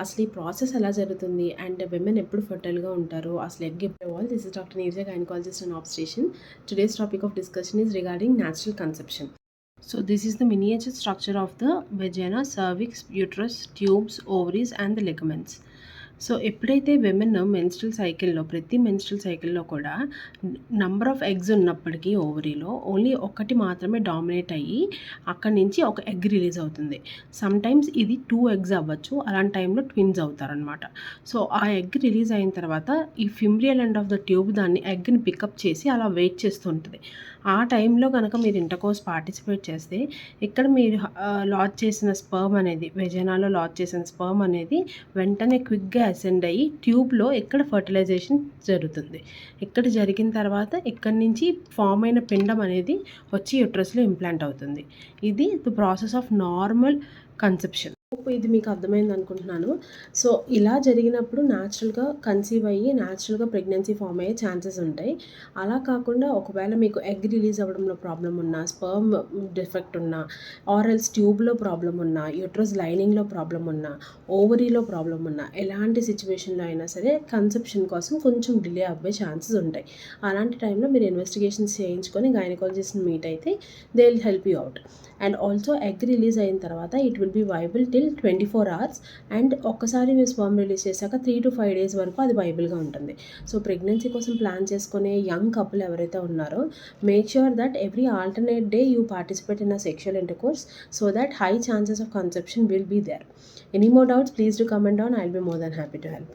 అసలు ఈ ప్రాసెస్ ఎలా జరుగుతుంది అండ్ విమెన్ ఎప్పుడు ఫర్టైల్గా ఉంటారు, అసలు ఎగ్ ఎప్పుడు this is doctor Neeraja gynaecologist and obstetrician. Today's topic of discussion is regarding natural conception. So this is the miniature structure of the vagina, cervix, uterus, tubes, ovaries and the ligaments. So ఎప్పుడైతే women menstrual సైకిల్లో ప్రతి menstrual సైకిల్లో కూడా number of eggs ఉన్నప్పటికీ ఓవరీలో only ఒకటి మాత్రమే dominate అయ్యి అక్కడి నుంచి ఒక ఎగ్ రిలీజ్ అవుతుంది. సమ్టైమ్స్ ఇది 2 ఎగ్స్ అవ్వచ్చు, అలాంటి టైంలో ట్విన్స్ అవుతారనమాట. సో ఆ ఎగ్ రిలీజ్ అయిన తర్వాత ఈ ఫిమ్రియల్ ఎండ్ ఆఫ్ ద ట్యూబ్ దాన్ని ఎగ్ని పికప్ చేసి అలా వెయిట్ చేస్తూ ఉంటుంది. ఆ టైంలో కనుక మీరు ఇంటర్కోర్స్ పార్టిసిపేట్ చేస్తే ఇక్కడ మీరు లాజ్ చేసిన స్పర్మ్ అనేది వెజైనాలో లాజ్ చేసిన స్పర్మ్ అనేది వెంటనే క్విక్గా అసెండ్ అయ్యి ట్యూబ్లో ఇక్కడ ఫర్టిలైజేషన్ జరుగుతుంది. ఇక్కడ జరిగిన తర్వాత ఇక్కడి నుంచి ఫామ్ అయిన పిండం అనేది వచ్చి యూట్రస్లో ఇంప్లాంట్ అవుతుంది. ఇది the process of normal conception. ఇది మీకు అర్థమైంది అనుకుంటున్నాను. సో ఇలా జరిగినప్పుడు న్యాచురల్గా కన్సీవ్ అయ్యి న్యాచురల్గా ప్రెగ్నెన్సీ ఫామ్ అయ్యే ఛాన్సెస్ ఉంటాయి. అలా కాకుండా ఒకవేళ మీకు ఎగ్ రిలీజ్ అవ్వడంలో ప్రాబ్లం ఉన్నా, స్పర్మ్ డిఫెక్ట్ ఉన్నా, ఆర్ఎల్స్ ట్యూబ్లో ప్రాబ్లం ఉన్నా, యూట్రస్ లైనింగ్లో ప్రాబ్లం ఉన్నా, ఓవరీలో ప్రాబ్లం ఉన్నా, ఎలాంటి సిచ్యువేషన్లో అయినా సరే కన్సెప్షన్ కోసం కొంచెం డిలే అవ్వే ఛాన్సెస్ ఉంటాయి. అలాంటి టైంలో మీరు ఇన్వెస్టిగేషన్స్ చేయించుకొని గైనకాలజిస్ట్ని మీట్ అయితే they will help you out. And also egg release అయిన తర్వాత it will be viable till 24 hours. And ఒక్కసారి మీరు స్పర్మ్ రిలీజ్ చేశాక 3 to 5 days వరకు అది వైబుల్గా ఉంటుంది. సో ప్రెగ్నెన్సీ కోసం ప్లాన్ చేసుకునే యంగ్ కపుల్ ఎవరైతే ఉన్నారో make sure that every alternate day you participate in a sexual intercourse so that high chances of conception will be there. Any more doubts, please do comment down. I'll be more than happy to help.